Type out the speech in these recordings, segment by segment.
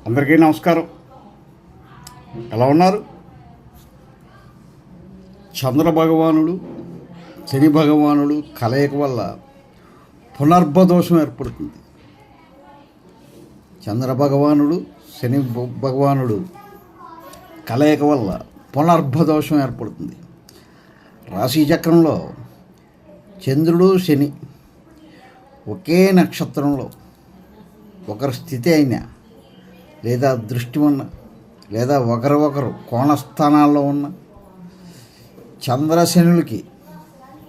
అందరికీ నమస్కారం. ఎలా ఉన్నారు? చంద్ర భగవానుడు శని భగవానుడు కలయిక వల్ల పునర్భదోషం ఏర్పడుతుంది. చంద్ర భగవానుడు శని భగవానుడు కలయిక వల్ల పునర్భదోషం ఏర్పడుతుంది. రాశి చక్రంలో చంద్రుడు శని ఒకే నక్షత్రంలో ఒకరి స్థితి అయినా లేదా దృష్టి ఉన్న లేదా ఒకరు కోణస్థానాల్లో ఉన్న చంద్రశనులకి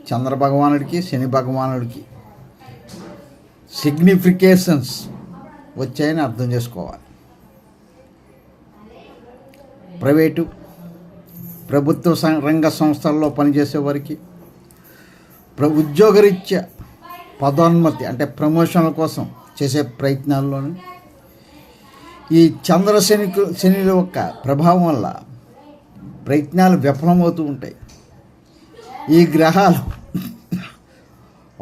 చంద్ర భగవానుడికి శని భగవానుడికి సిగ్నిఫికేషన్స్ వచ్చాయని అర్థం చేసుకోవాలి. ప్రైవేటు ప్రభుత్వ రంగ సంస్థల్లో పనిచేసే వారికి ఉద్యోగరీత్యా పదోన్నతి అంటే ప్రమోషన్ల కోసం చేసే ప్రయత్నాల్లోనూ ఈ శని యొక్క ప్రభావం వల్ల ప్రయత్నాలు విఫలమవుతూ ఉంటాయి. ఈ గ్రహాలు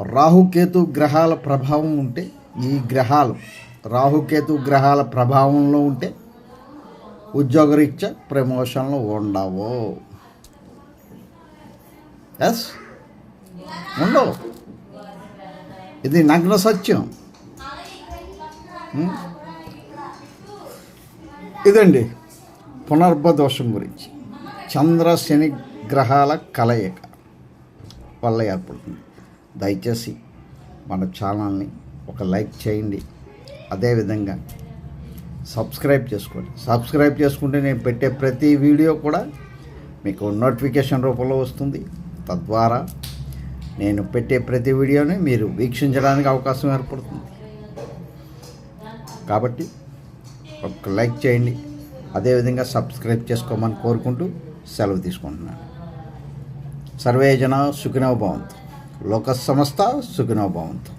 రాహుకేతు గ్రహాల ప్రభావం ఉంటే రాహుకేతు గ్రహాల ప్రభావంలో ఉంటే ఉద్యోగరీత్యా ప్రమోషన్లు ఉండవు. ఉండవు. ఇది నగ్న సత్యం. ఇదండి పునర్భదోషం గురించి. చంద్ర శని గ్రహాల కలయిక వల్ల ఏర్పడుతుంది. దయచేసి మన ఛానల్ని ఒక లైక్ చేయండి. అదేవిధంగా సబ్స్క్రైబ్ చేసుకోండి. సబ్స్క్రైబ్ చేసుకుంటే నేను పెట్టే ప్రతి వీడియో కూడా మీకు నోటిఫికేషన్ రూపంలో వస్తుంది. తద్వారా నేను పెట్టే ప్రతి వీడియోని మీరు వీక్షించడానికి అవకాశం ఏర్పడుతుంది. కాబట్టి ఒక లైక్ చేయండి. అదేవిధంగా సబ్స్క్రైబ్ చేసుకోమని కోరుకుంటూ సెలవు తీసుకుంటున్నాను. సర్వే జన సుఖినో భవంతు. లోక సమస్త సుఖినో భవంతు.